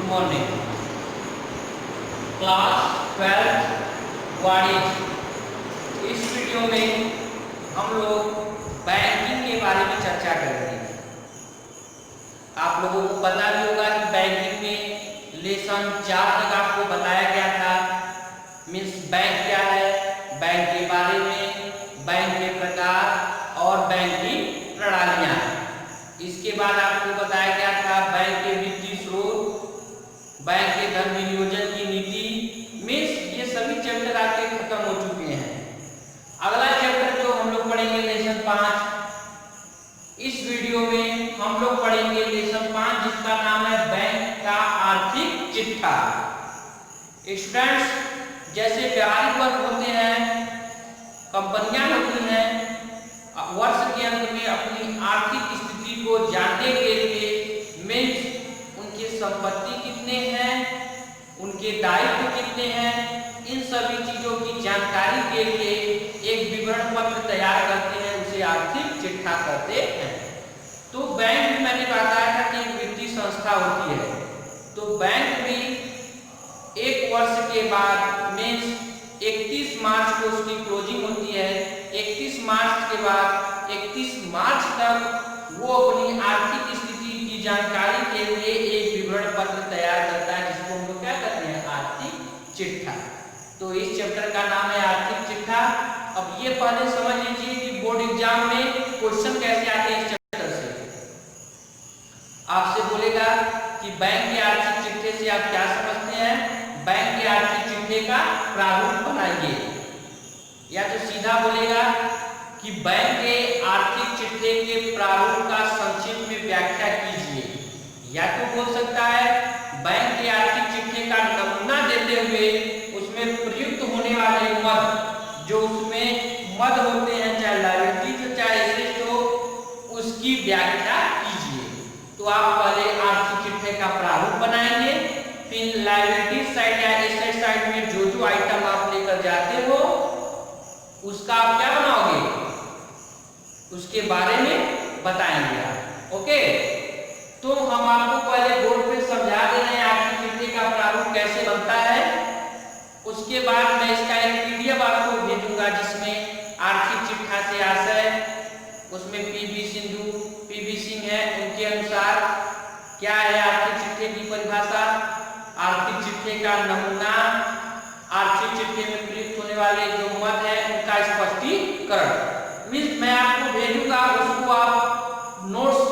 Morning. Class 12 वाणिज्य। इस video में हम लोग बैंकिंग के बारे में चर्चा करेंगे। आप लोगों को पता भी होगा कि बैंकिंग में लेसन 4 तक आपको बताया गया था। मीन्स बैंक क्या है, बैंक के बारे में, बैंक के प्रकार और बैंक की प्रणालियां। इसके बाद आपको बताया गया था बैंक के वित्तीय स्रोत, बैंक के धन विनियोजन की नीति। मीन्स ये सभी चैप्टर आपके खत्म हो चुके हैं। अगला चैप्टर जो हम लोग पढ़ेंगे लेसन 5। इस वीडियो में हम लोग पढ़ेंगे लेसन 5 जिसका नाम है बैंक का आर्थिक चिट्ठा। स्टूडेंट्स, जैसे व्यावहारिक वर्ग होते हैं, कंपनियां होती हैं, वर्ष के अंत में अपनी आर्थिक स्थिति को जानने के लिए मीन्स उनकी संपत्ति कितने हैं, उनके दायित्व कितने हैं, इन सभी चीजों की जानकारी के लिए एक विवरण पत्र तैयार करते हैं, उसे आर्थिक चिट्ठा कहते हैं। तो बैंक भी मैंने बताया था कि एक वित्तीय संस्था होती है। तो बैंक भी एक वर्ष के बाद मीन्स 31 मार्च को उसकी क्लोजिंग होती है। 31 मार्च के बाद 31 मार्च तक वो अपनी आर्थिक स्थिति की जानकारी के लिए एक विवरण पत्र तैयार करता है, जिसको हम लोग क्या कहते हैं, आर्थिक चिट्ठा। तो इस चैप्टर का नाम है आर्थिक चिट्ठा। अब ये पहले समझ लीजिए कि बोर्ड एग्जाम में क्वेश्चन कैसे आते हैं इस चैप्टर से। आपसे बोलेगा कि बैंक के आर्थिक चिट्ठे से आप क्या समझते हैं, बैंक के आर्थिक चिट्ठे का प्रारूप बनाइए। या तो सीधा बोलेगा कि बैंक के आर्थिक चिट्ठे के प्रारूप का संक्षिप्त में व्याख्या कीजिए। या तो बोल सकता है बैंक के आर्थिक चिट्ठे का नमूना देते हुए उसमें प्रयुक्त होने वाले मद, जो उसमें मद होते हैं, चाहे लायबिलिटी चाहे एसेट हो, उसकी व्याख्या कीजिए। तो आप पहले आर्थिक चिट्ठे का प्रारूप बनाएंगे, फिर लायबिलिटी साइड या एसेट साइड में जो जो आइटम आप लेकर जाते हो उसका आप क्या बनाओगे, उसके बारे में बताएंगे आप। ओके, तो हम आपको पहले बोर्ड पे समझा दे रहे हैं आर्थिक चिट्ठे का प्रारूप कैसे बनता है। उसके बाद मैं इसका एक पीडीएफ आपको भेजूंगा जिसमें आर्थिक चिट्ठा से आशय, उसमें पीवी सिंह है, उनके अनुसार क्या है आर्थिक चिट्ठे की परिभाषा, आर्थिक चिट्ठे का नमूना, आर्थिक चिट्ठे में प्रयुक्त होने वाले जो मद है उनका स्पष्टीकरण। मीन्स मैं आपको भेजूंगा, उसको आप नोट्स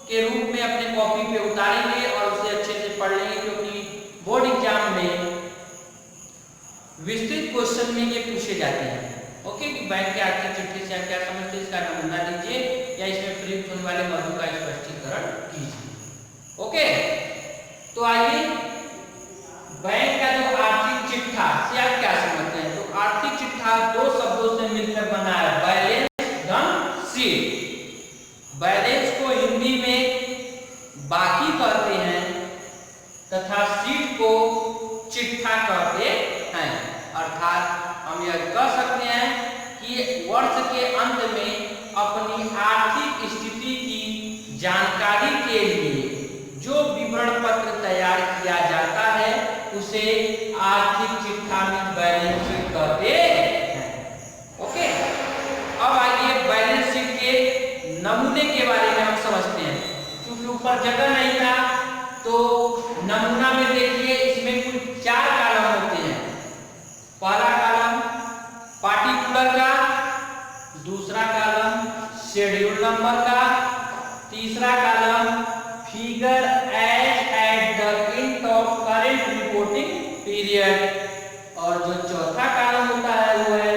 के रूप में अपने कॉपी पे उतारेंगे और उसे अच्छे से पढ़ लेंगे, क्योंकि बोर्ड एग्जाम में विस्तृत क्वेश्चन में ये पूछे जाते हैं। ओके, कि बैंक के आर्थिक चिट्ठे से आप क्या समझते हैं, इसका नमूना दीजिए या इसमें प्रयुक्त होने वाले मदों का स्पष्टीकरण कीजिए। ओके, तो आइए बैंक का जो आर्थिक चिट्ठा से आप क्या समझते हैं। तो आर्थिक चिट्ठा दो शब्दों से मिलकर बना है, बैलेंस धन शीट। बैलेंस को हिंदी में बाकी कहते हैं तथा शीट को चिट्ठा कहते हैं। अर्थात हम यह कह सकते हैं कि वर्ष के अंत में अपनी आर्थिक स्थिति की जानकारी के लिए जो विवरण पत्र तैयार किया जाता है उसे आर्थिक चिट्ठा में बैलेंस शीट कहते हैं। ओके, अब आइए बैलेंस शीट के नमूने के बारे में हम समझते हैं। क्योंकि ऊपर जगह नहीं था तो नमूना में देखिए इसमें कुल 4 कॉलम होते हैं। पहला कॉलम पार्टिकुलर का, दूसरा कॉलम शेड्यूल नंबर का, तीसरा column figure as at the end of current reporting period, और जो चौथा कॉलम होता है वो है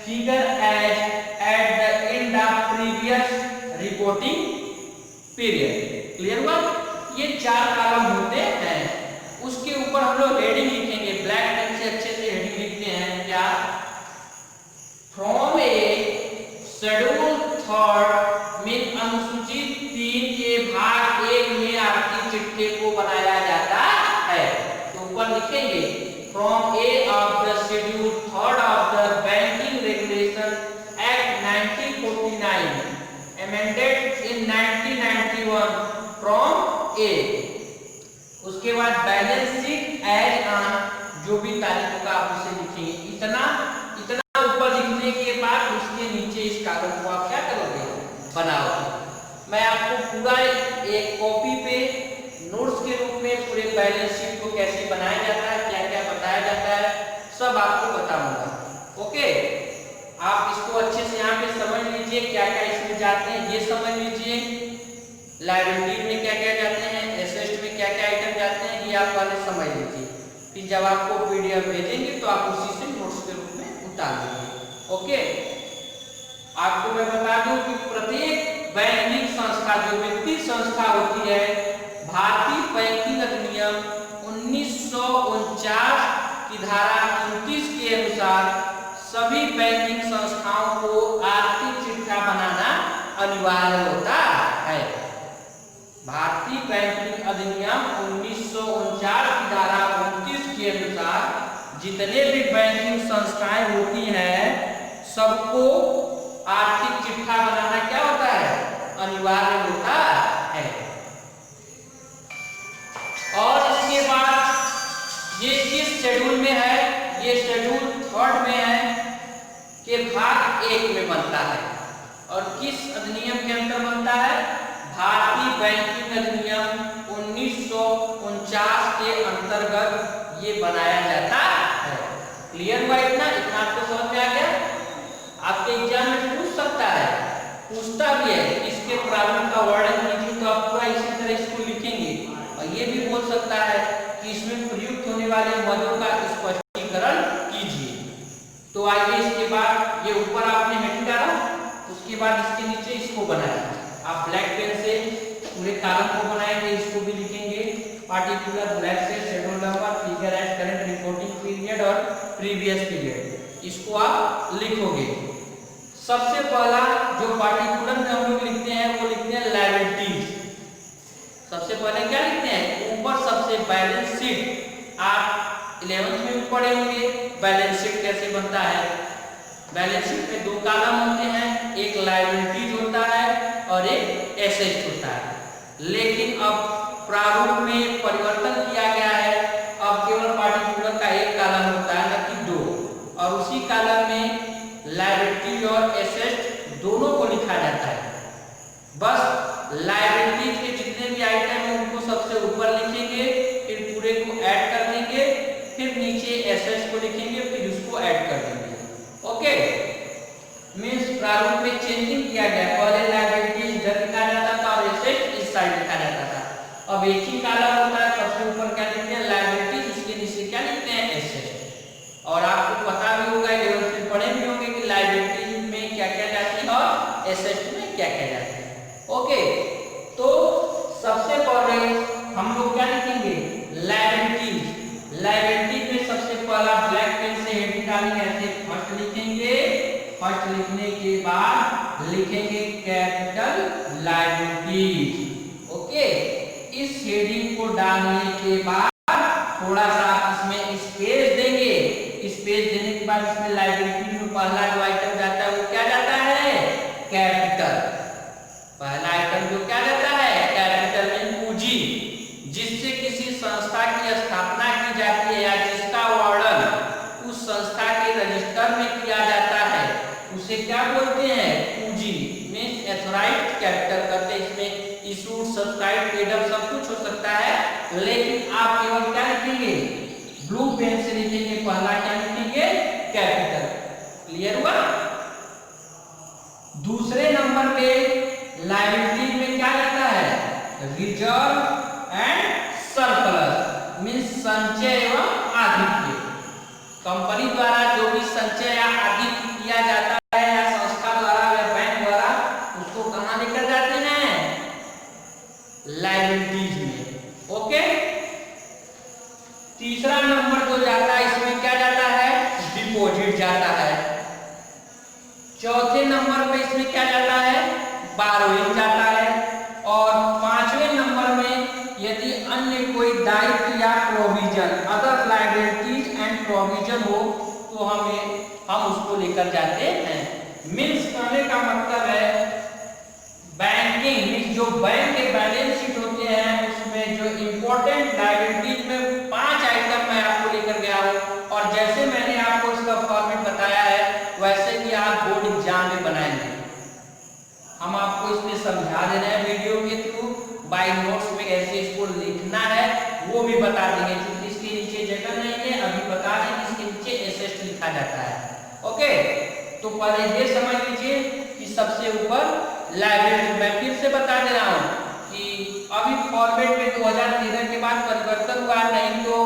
figure as at the end of previous reporting period. Clear हुआ? ये 4 कॉलम होते हैं। उसके ऊपर हम लोग हेडिंग लिखेंगे, ब्लैक पेन से अच्छे से हेडिंग लिखते हैं। क्या? फ्रॉम ए शेड्यूल 3 में अनुसूची 3 के भाग 1 में आर्थिक चिट्ठे को बनाया जाता है। तो ऊपर लिखेंगे from A of the schedule 3 of the banking regulation act 1949 amended in 1991 from A. उसके बाद बैलेंस शीट एज ऑन, जो भी तारीख होगा आप उसे लिखेंगे। इतना इतना ऊपर लिखने के बाद उसके नीचे इस कागज को आप क्या करोगे, बनाओगे। मैं आपको पूरा एक कॉपी पे नोट्स के रूप में पूरे बैलेंस शीट को कैसे बनाया जाता है, क्या क्या बताया जाता है, सब आपको बताऊंगा। ओके, आप इसको अच्छे से यहाँ पे समझ लीजिए, क्या क्या इसमें जाते हैं ये समझ लीजिए, लायबिलिटी में क्या क्या जाते हैं, एसेट में क्या क्या आइटम जाते हैं, ये आप पहले समझ लीजिए। फिर जब आपको पीडीएफ भेजेंगे तो आप उसी से नोट्स के रूप में उतार लीजिए। ओके, आपको मैं बता दूं कि प्रत्येक बैंकिंग संस्था, जो वित्तीय संस्था होती है, भारतीय बैंकिंग अधिनियम 1949 की धारा 29 के अनुसार सभी बैंकिंग संस्थाओं को आर्थिक चिट्ठा बनाना अनिवार्य होता है। भारतीय बैंकिंग अधिनियम 1949 की धारा 29 के अनुसार जितने भी बैंकिंग संस्थाएं होती हैं, सबको आर्थिक चिट्ठा बनाना क्या होता है, अनिवार्य होता है। और इसके बाद ये किस शेड्यूल में है, ये शेड्यूल 3 में है कि भाग 1 में बनता है। और किस अधिनियम के अंतर बनता है, भारतीय बैंकिंग अधिनियम 1949 के अंतर्गत ये बनाया जाता है। क्लियर हुआ इतना आपको समझ में आ गया। आपके एग्जाम में पूछ सकता है, पूछता भी है, इसके प्रारूप का वर्णन कीजिए, तो आप पूरा इसी तरह इसको लिखेंगे। और ये भी बोल सकता है कि इसमें प्रयुक्त होने वाले मदों का स्पष्टीकरण कीजिए। तो आइए, इसके बाद ये ऊपर आपने हेडिंग डाला, उसके बाद इसके नीचे इसको बनाया। आप ब्लैक पेन से पूरे कॉलम को बनाएंगे, इसको भी लिखेंगे, पार्टिकुलर ब्लैक से schedule number, figure at current reporting period और प्रीवियस पीरियड, इसको आप लिखोगे। सबसे पहला जो पार्टिकुलर में हम लोग लिखते हैं वो लिखते हैं लायबिलिटीज। सबसे पहले क्या लिखते हैं, ऊपर सबसे बैलेंस शीट। आप 11th में भी पढ़े होंगे बैलेंस शीट कैसे बनता है। बैलेंस शीट में 2 कॉलम होते हैं, एक लायबिलिटीज होता है और एक एसेट होता है। लेकिन अब प्रारूप में परिवर्तन किया गया है, अब केवल पार्टिकुलर का एक कॉलम होता है, न कि 2। और उसी कॉलम में लायबिलिटीज और एसेट दोनों को लिखा जाता है। बस लायबिलिटीज के जितने भी आइटम हैं उनको सबसे ऊपर लिखेंगे, फिर पूरे को ऐड कर देंगे, फिर नीचे एसेट्स को लिखेंगे, फिर उसको ऐड कर देंगे। ओके, मींस प्रारूप में चेंजिंग किया गया। पहले लायबिलिटीज इधर लिखा जाता था और एसेट इस साइड लिखा जाता था। अब एक ही कॉलम होता है, सबसे ऊपर क्या लिखते हैं, लायबिलिटीज, उसके नीचे क्या लिखते हैं, एसेट। और आपको पता भी होगा, 11th में पढ़े भी होंगे कि लायबिलिटीज में क्या क्या जाती है और एसेट में क्या क्या जाती है। ओके, तो सबसे पहले हम लोग क्या लिखेंगे, लायबिलिटीज। लायबिलिटीज में सबसे पहला ब्लैक पेन से हेडिंग डालेंगे, ऐसे फर्स्ट लिखेंगे। फर्स्ट लिखने के बाद लिखेंगे कैपिटल लायबिलिटीज। ओके, इस हेडिंग को डालने के बाद थोड़ा सा इसमें स्पेस देंगे। स्पेस देने के बाद इसमें लायबिलिटी में पहला जो आइटम जाता है वो क्या जाता है, कैपिटल। पहला आइटम जो क्या जाता है, कैपिटल में पूंजी। जिससे किसी संस्था की स्थापना की जाती है या जिसका वर्णन उस संस्था के रजिस्टर में किया जाता है, उसे क्या बोलते हैं, पूंजी। मींस एथोराइज्ड कैपिटल करते हैं। इसमें इशूड, सब्सक्राइब, पेड अप सब कुछ हो सकता है, लेकिन आप केवल क्या लिखेंगे, ब्लू पेन से लिखेंगे। पहला क्या लिखेंगे, कैपिटल। क्लियर हुआ। दूसरे नंबर पे लायबिलिटी में क्या जाता है, रिजर्व एंड सरप्लस, मींस संचय एवं आधिक्य। कंपनी द्वारा जो भी संचय या आधिक्य किया जाता है या संस्था द्वारा या बैंक द्वारा, उसको कहां लेकर जाते हैं, लायबिलिटीज में। ओके, तीसरा नंबर जो जाता है इसमें क्या जाता है, डिपॉजिट जाता है। चौथे नंबर पे इसमें क्या जाता है, बारोइंग जाता है। और 5वें नंबर में यदि अन्य कोई दायित्व या provision, other liabilities and provision हो, तो हम उसको लेकर जाते हैं। मींस कहने का मतलब है, बैंकिंग मींस जो बैंक के बैलेंस शीट होते हैं उसमें जो इंपॉर्टेंट लायबिलिटी में कैसे इसको लिखना है वो भी बता देंगे, क्योंकि इसके नीचे जगह नहीं है, अभी बता देंगे इसके नीचे एसेट लिखा जाता है। ओके, तो पहले ये समझ लीजिए कि सबसे ऊपर लायबिलिटी, मैं फिर से बता दे रहा हूँ कि अभी फॉर्मेट में 2013 के बाद परिवर्तन हुआ, नहीं तो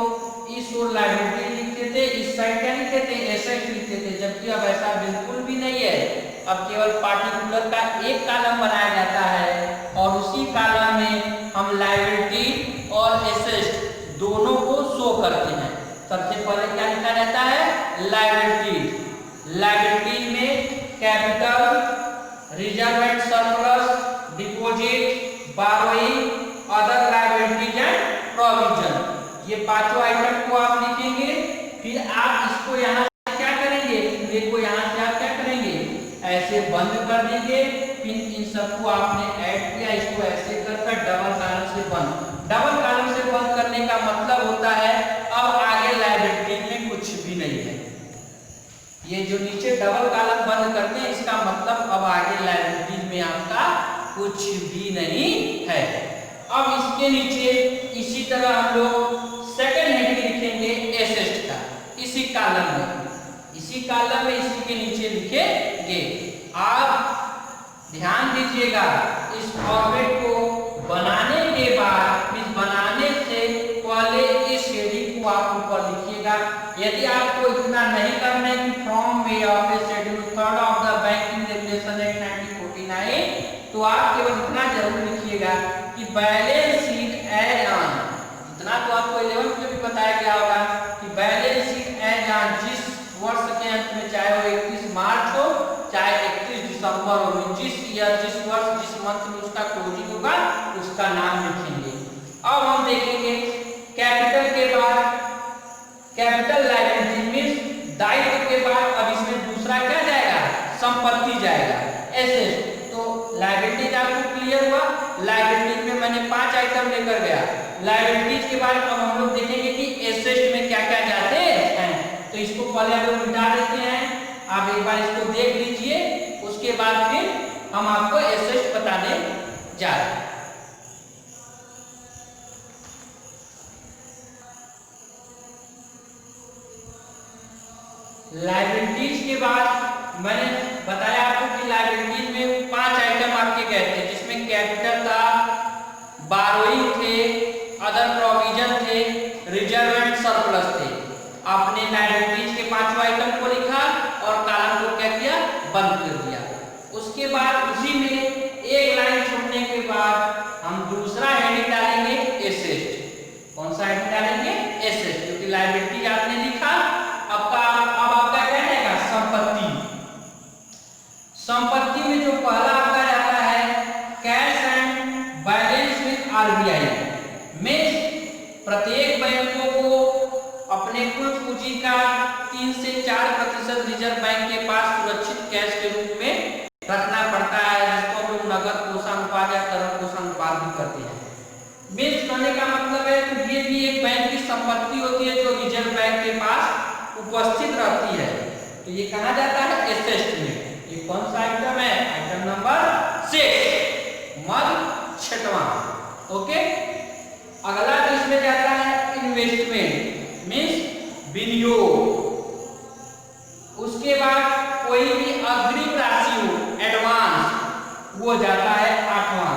इस ओर लायबिलिटी लिखते थे, इस साइड क्या लिखते थे, एसेट लिखते थे, जबकि अब ऐसा बिल्कुल भी नहीं है। अब केवल पार्टिकुलर का एक कॉलम बनाया जाता है और उसी कॉलम में हम लायबिलिटी और एसेट दोनों को शो करते हैं। सबसे पहले क्या लिखा जाता है, लायबिलिटी। लायबिलिटी में capital, reserve and surplus, deposit, burrowing, other liabilities and provision, ये पांचों आइटम को आप लिखेंगे। फिर आप इसको यहाँ से क्या करेंगे, पूरे को यहाँ से आप क्या करेंगे, ऐसे बंद कर देंगे। फिर इन सबको आपने ऐड किया, इसको ऐसे कर डबल कॉलम से बंद। डबल कॉलम से बंद करने का मतलब होता है अब आगे लायबिलिटी में कुछ भी नहीं है। ये जो नीचे डबल कॉलम बंद करते हैं इसका मतलब अब आगे लायबिलिटी में आपका कुछ भी नहीं है। अब इसके नीचे इसी तरह हम लोग सेकंड हेडिंग लिखेंगे एसेट का, इसी कॉलम में, इसी कॉलम में इसी के नीचे लिखेंगे। आप ध्यान दीजिएगा, इस फॉर्मेट को बनाने के बाद, इस बनाने से पहले इस हेडिंग को आप ऊपर लिखिएगा। यदि आपको इतना नहीं करना है कि from way of A schedule 3 of the banking regulation act 1949, तो आप केवल इतना जरूर लिखिएगा कि बैलेंस शीट एज ऑन, इतना तो आपको 11th में भी बताया गया होगा कि बैलेंस शीट एज ऑन, जिस वर्ष के अंत में, चाहे वो 31 मार्च हो चाहे 31 दिसंबर हो, जिस ईयर, जिस वर्ष, जिस मंथ में उसका क्लोजिंग होगा उसका नाम लिखेंगे। अब हम देखेंगे कैपिटल के बाद, कैपिटल लायबिलिटी मींस दायित्व के बाद अब इसमें दूसरा क्या जाएगा, संपत्ति जाएगा, एसेट। तो लायबिलिटीज आपको क्लियर हुआ। लायबिलिटीज में मैंने 5 आइटम लेकर गया। लायबिलिटीज के बाद अब हम लोग देखेंगे कि एसेट में क्या क्या जाते हैं। तो इसको पहले हम लोग मिटा देते हैं, आप एक बार इसको देख लीजिए, उसके बाद फिर हम आपको एसेट बताने जा रहे हैं। लायबिलिटीज के बाद मैंने बताया आपको कि लायबिलिटीज में 5 आइटम आपके गए थे, जिसमें कैपिटल था, बारोइंग थे, अदर प्रोविजन थे, रिजर्व एंड सरप्लस थे। आपने लायबिलिटीज के 5 आइटम को लिखा और कॉलम को क्या किया, बंद कर दिया। उसके बाद उसी में एक लाइन छोड़ने के बाद हम दूसरा हेडिंग डालेंगे एसेट। कौन सा हेडिंग डालेंगे, एसेट, क्योंकि लायबिलिटी आपने लिखा, अब आपका क्या रहेगा, संपत्ति। संपत्ति में जो पहला आपका जाता है cash and balance with RBI, में प्रत्येक बैंकों को अपने कुल पूंजी का 3 से 4% रिजर्व बैंक के पास सुरक्षित कैश के रूप में रखना पड़ता है, जिसको हम लोग नगद कोषानुपात या तरल कोषानुपात भी करते हैं। मींस करने का मतलब है कि ये भी एक बैंक की संपत्ति होती है जो रिजर्व बैंक के पास उपस्थित रहती है। तो ये कहा जाता है एसेट में। ये कौन सा आइटम है, आइटम नंबर 6, मद 6वां। ओके, अगला इसमें जाता है इन्वेस्टमेंट मींस विनियोग। उसके बाद कोई भी अग्रिम राशि हो, एडवांस, वो जाता है 8वां।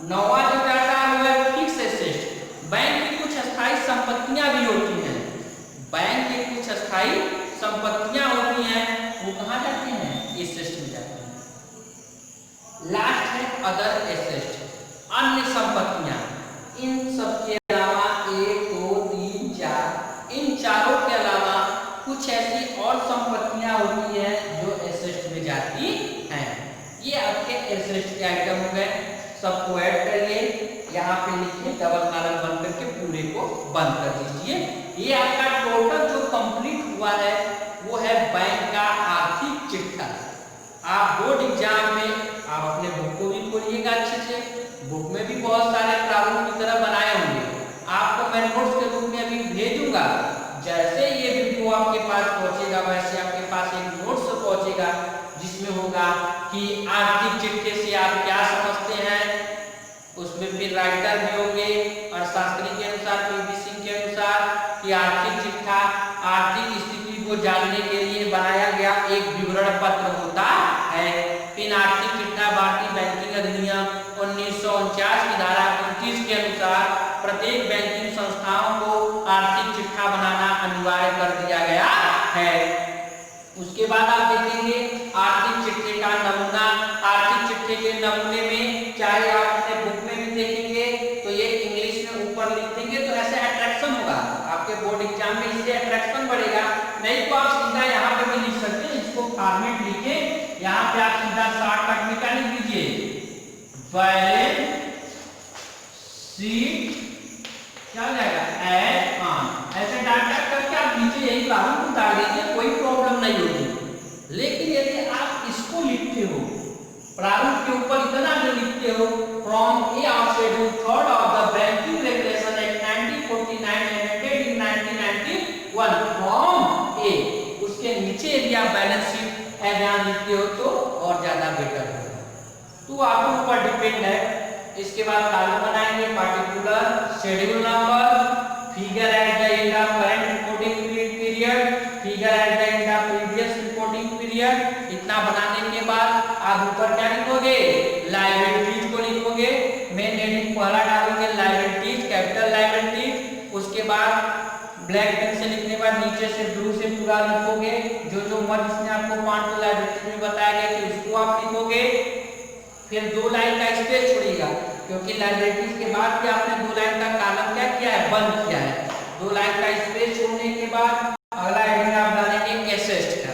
9वां जो जाता है वो है फिक्स एसेट। बैंक की कुछ अस्थायी संपत्तियां भी होती हैं, बैंक की कुछ अस्थायी संपत्तियां होती हैं, वो कहां जाती हैं, एसेट में जाती हैं। लास्ट है अदर एसेट, अन्य संपत्तियां। इन सब के अलावा 1 2 3 4, इन चारों के अलावा कुछ ऐसी और संपत्तियां होती हैं जो एसेट में जाती हैं। ये आपके एसेट के आइटम हो गए, सबको ऐड करिए, यहाँ पे लिखिए, डबल कॉलम बंद करके पूरे को बंद कर दीजिए। ये आपका टोटल जो कंप्लीट हुआ है वो है बैंक का आर्थिक चिट्ठा। आप बोर्ड एग्जाम में आप अपने बुक को भी खोलिएगा अच्छे से, बुक में भी बहुत सारे प्रॉब्लम की तरह बनाए होंगे, आपको मैं नोट्स के रूप में अभी भेजूंगा। जैसे ये वीडियो आपके पास पहुंचेगा वैसे आपके पास एक नोट्स पहुंचेगा जिसमें होगा कि आर्थिक चिट्ठे से आप क्या समझते हैं, उसमें फिर राइटर भी होगा। प्रत्येक बैंकिंग संस्थाओं को आर्थिक चिट्ठा बनाना अनिवार्य कर दिया गया है। उसके बाद आप देखेंगे आर्थिक चिट्ठे का नमूना। आर्थिक चिट्ठे के नमूने में चाहे आप अपने बुक में भी देखेंगे तो ये इंग्लिश में ऊपर लिख देंगे तो ऐसे अट्रैक्शन होगा, आपके बोर्ड एग्जाम में इससे अट्रैक्शन बढ़ेगा। नहीं तो आप सीधा यहाँ पे भी लिख सकते हैं, इसको फॉर्मेट लिखे, यहाँ पे आप सीधा शॉर्टकट में क्या लिख दीजिए, बैलेंस शीट क्या हो जाएगा एड ऑन, ऐसे डाट करके आप नीचे यही प्रारूप उतार दीजिए, कोई प्रॉब्लम नहीं होगी। लेकिन यदि आप इसको लिखते हो, प्रारूप के ऊपर इतना जो लिखते हो, from A of schedule 3 of the banking regulation act 1949 amended in 1991 from A, उसके नीचे यदि आप बैलेंस शीट एड ऑन लिखते हो तो और ज्यादा बेटर होगा। तो आपके ऊपर डिपेंड है। इसके बाद कॉलम बनाएंगे, particular schedule number, figure eight the end of current reporting period, figure eight the end of previous reporting period. इतना बनाने के बाद आप ऊपर क्या लिखोगे, लायबिलिटीज को लिखोगे। मेन हेडिंग पहला डालोगे लायबिलिटीज, कैपिटल लायबिलिटीज। उसके बाद ब्लैक पेन से लिखने के बाद नीचे से ब्लू से पूरा लिखोगे, जो मर्ज इसने आपको 5 लायबिलिटीज में बताया गया कि उसको आप लिखोगे। फिर 2 लाइन का स्पेस छोड़िएगा, क्योंकि लायबिलिटीज के बाद भी आपने 2 लाइन का कॉलम क्या किया है, बंद किया है। 2 लाइन का स्पेस छोड़ने के बाद अगला हेडिंग आप डालेंगे एसेट का।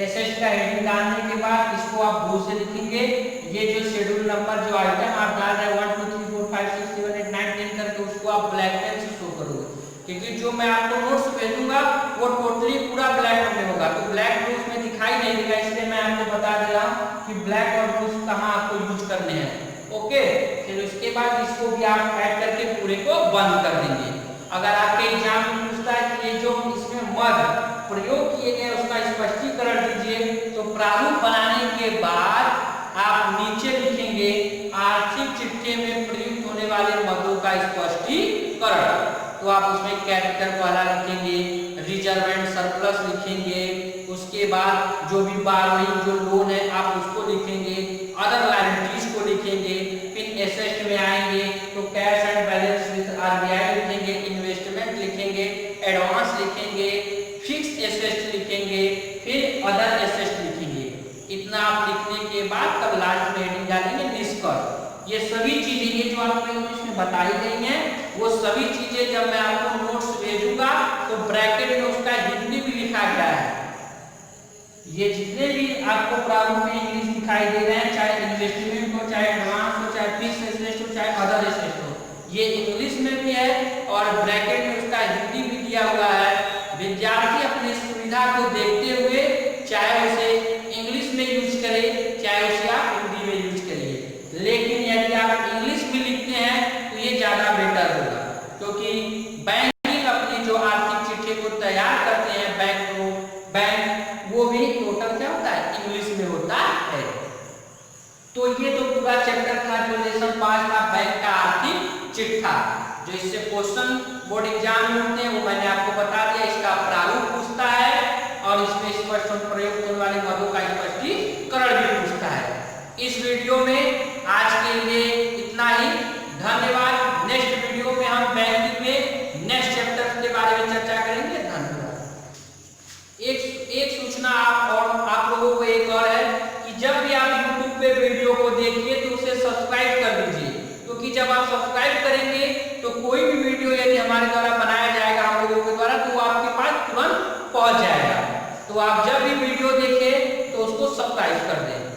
एसेट का हेडिंग डालने के बाद इसको आप ब्लू से लिखेंगे। ये जो शेड्यूल नंबर जो आइटम आप डाल रहे हैं 1 2 3 4 5 6 7 8 9 10 करके, उसको आप ब्लैक पेन से शो करोगे, क्योंकि जो मैं आपको नोट्स भेजूंगा वो टोटली पूरा ब्लैक में होगा, तो ब्लैक ब्लू उसमें दिखाई नहीं देगा। इसलिए मैं आपको बता दे रहा हूँ कि ब्लैक और ब्लू कहाँ आपको यूज करने हैं। ओके, फिर उसके बाद इसको भी आप ऐड करके पूरे को बंद कर देंगे। अगर आपके एग्जाम में पूछता है कि ये जो इसमें मद प्रयोग किए गए उसका स्पष्टीकरण दीजिए, तो प्रारूप बनाने के बाद आप नीचे लिखेंगे आर्थिक चिट्ठे में प्रयुक्त होने वाले मदों का स्पष्टीकरण। तो आप उसमें कैपिटल पहला लिखेंगे, रिजर्व एंड सरप्लस लिखेंगे, उसके बाद जो भी बारोइंग जो लोन है आप उसको लिखेंगे, अदर लायबिलिटीज को लिखेंगे। फिर एसेट में आएंगे तो cash and balance with RBI लिखेंगे, इन्वेस्टमेंट लिखेंगे, एडवांस लिखेंगे, फिक्स एसेट लिखेंगे, फिर अदर एसेट लिखेंगे। इतना आप लिखने के बाद तब लास्ट में हेडिंग डालेंगे निष्कर्ष। ये सभी चीजें ये जो आपको इसमें बताई गई हैं वो सभी चीजें जब मैं आपको नोट्स भेजूंगा तो ब्रैकेट में उसका हिंदी भी लिखा गया है। ये जितने भी आपको प्रारूप में इंग्लिश दिखाई दे रहे हैं, चाहे इन्वेस्टमेंट हो, चाहे एडवांस हो, चाहे फिक्स एसेट हो, चाहे अदर एसेट हो, ये इंग्लिश में भी है और ब्रैकेट में उसका हिंदी भी दिया हुआ है। विद्यार्थी अपनी सुविधा को देखते हुए चाहे उसे इंग्लिश में यूज करे, चाहे उसे आप हिंदी में यूज करिए, लेकिन यदि आप इंग्लिश में लिखते हैं तो ये ज्यादा बेटर होगा, क्योंकि बैंकिंग अपनी जो आर्थिक चिट्ठे को तैयार करते हैं बैंक वो भी टोटल क्या होता है, इंग्लिश में होता है। तो ये तो पूरा चैप्टर था जो लेसन 5 था, बैंक का आर्थिक चिट्ठा। जो इससे क्वेश्चन बोर्ड एग्जाम में होते हैं वो मैंने आपको बता दिया। इसका प्रारूप पूछता है और इसमें स्पष्ट प्रयोग होने वाले मदों का स्पष्टीकरण भी पूछता है। इस वीडियो में आज के लिए इतना ही, धन्यवाद। नेक्स्ट वीडियो में हम बैंकिंग में नेक्स्ट चैप्टर के बारे में चर्चा करेंगे। धन्यवाद। एक सूचना आप लोगों को एक और है कि जब भी आप YouTube पे वीडियो को देखिए तो उसे सब्सक्राइब कर लीजिए, क्योंकि जब आप सब्सक्राइब करेंगे तो कोई भी वीडियो यदि हमारे द्वारा बनाया जाएगा हम लोगों के द्वारा तो वो आपके पास तुरंत पहुंच जाएगा। तो आप जब भी वीडियो देखें तो उसको सब्सक्राइब कर दें।